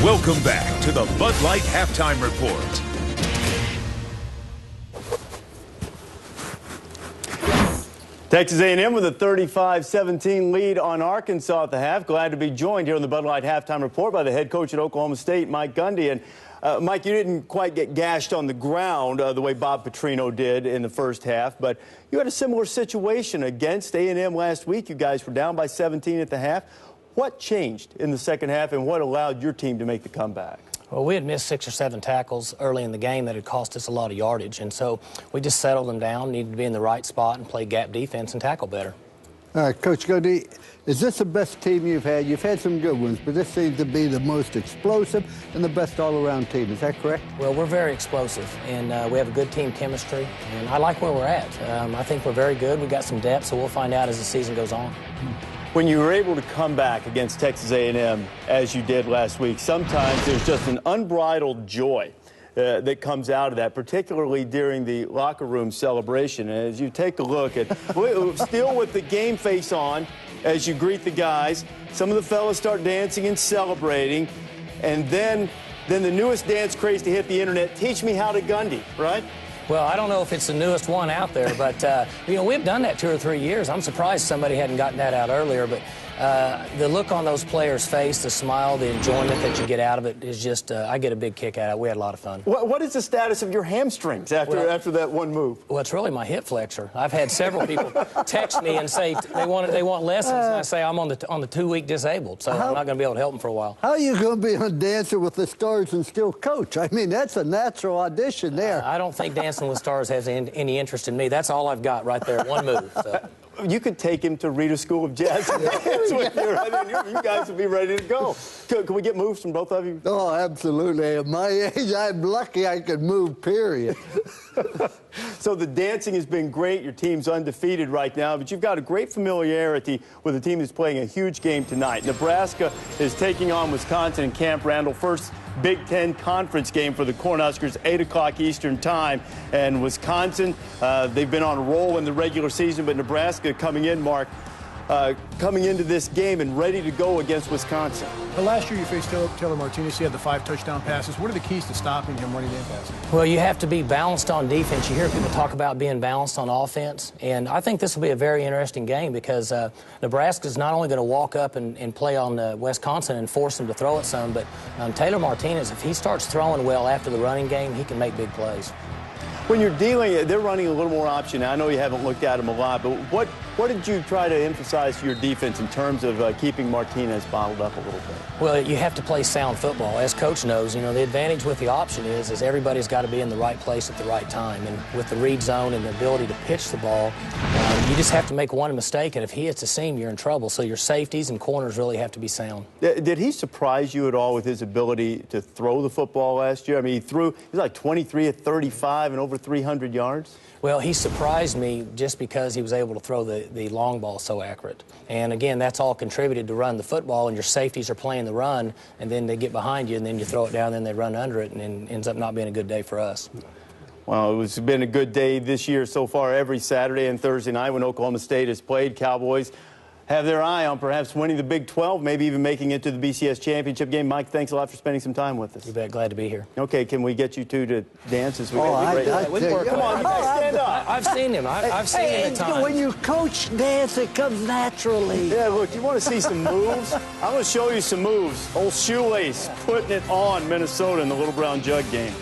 Welcome back to the Bud Light Halftime Report. Texas A&M with a 35-17 lead on Arkansas at the half. Glad to be joined here on the Bud Light Halftime Report by the head coach at Oklahoma State, Mike Gundy. And Mike, you didn't quite get gashed on the ground the way Bob Petrino did in the first half, but you had a similar situation against A&M last week. You guys were down by 17 at the half. What changed in the second half, and what allowed your team to make the comeback? Well, we had missed 6 or 7 tackles early in the game that had cost us a lot of yardage, and so we just settled them down, needed to be in the right spot and play gap defense and tackle better. All right, Coach Gundy, is this the best team you've had? You've had some good ones, but this seems to be the most explosive and the best all-around team. Is that correct? Well, we're very explosive, and we have a good team chemistry, and I like where we're at. I think we're very good. We've got some depth, so we'll find out as the season goes on. When you were able to come back against Texas A&M, as you did last week, sometimes there's just an unbridled joy that comes out of that, particularly during the locker room celebration. And as you take a look at, still with the game face on, as you greet the guys, some of the fellas start dancing and celebrating, and then the newest dance craze to hit the internet, Teach Me How to Gundy, right? Well, I don't know if it's the newest one out there, but, we've done that 2 or 3 years. I'm surprised somebody hadn't gotten that out earlier, but the look on those players' face, the smile, the enjoyment that you get out of it is just, I get a big kick out of it. We had a lot of fun. What is the status of your hamstrings after that one move? Well, it's really my hip flexor. I've had several people text me and say they want lessons, and I say I'm on the 2-week disabled, so I'm not going to be able to help them for a while. How are you going to be on Dancing with the Stars and still coach? I mean, that's a natural audition there. I don't think Dancing with Stars has any interest in me. That's all I've got right there, one move. So. You could take him to Rita School of Jazz and dance with you. I mean, you guys would be ready to go. Can we get moves from both of you? Oh, absolutely. At my age, I'm lucky I could move, period. So the dancing has been great. Your team's undefeated right now, but you've got a great familiarity with a team that's playing a huge game tonight. Nebraska is taking on Wisconsin in Camp Randall. First Big Ten Conference game for the Cornhuskers, 8 o'clock Eastern time. And Wisconsin, they've been on a roll in the regular season, but Nebraska coming in, Mark, coming into this game and ready to go against Wisconsin. Well, last year you faced Taylor Martinez. He had the 5 touchdown passes. What are the keys to stopping him running and passing? Well, you have to be balanced on defense. You hear people talk about being balanced on offense, and I think this will be a very interesting game because Nebraska's not only going to walk up and play on Wisconsin and force them to throw it some, but Taylor Martinez, if he starts throwing well after the running game, he can make big plays. When you're dealing, they're running a little more option. I know you haven't looked at them a lot, but what did you try to emphasize to your defense in terms of keeping Martinez bottled up a little bit? Well, you have to play sound football. As Coach knows, the advantage with the option is everybody's got to be in the right place at the right time. And with the read zone and the ability to pitch the ball, you just have to make one mistake, and if he hits a seam, you're in trouble. So your safeties and corners really have to be sound. Did he surprise you at all with his ability to throw the football last year? I mean, he was like 23 at 35 and over 300 yards. Well, he surprised me just because he was able to throw the long ball so accurate. And again, that's all contributed to run the football, and your safeties are playing the run, and then they get behind you, and then you throw it down, and then they run under it, and it ends up not being a good day for us. Well, it's been a good day this year so far. Every Saturday and Thursday night when Oklahoma State has played, Cowboys have their eye on perhaps winning the Big 12, maybe even making it to the BCS championship game. Mike, thanks a lot for spending some time with us. You bet. Glad to be here. Okay, can we get you two to dance as we Come on, you guys stand up. I've seen him. I've seen him at times. When you coach dance, it comes naturally. Yeah, look, you want to see some moves? I'm going to show you some moves. Old Shoelace putting it on Minnesota in the Little Brown Jug game.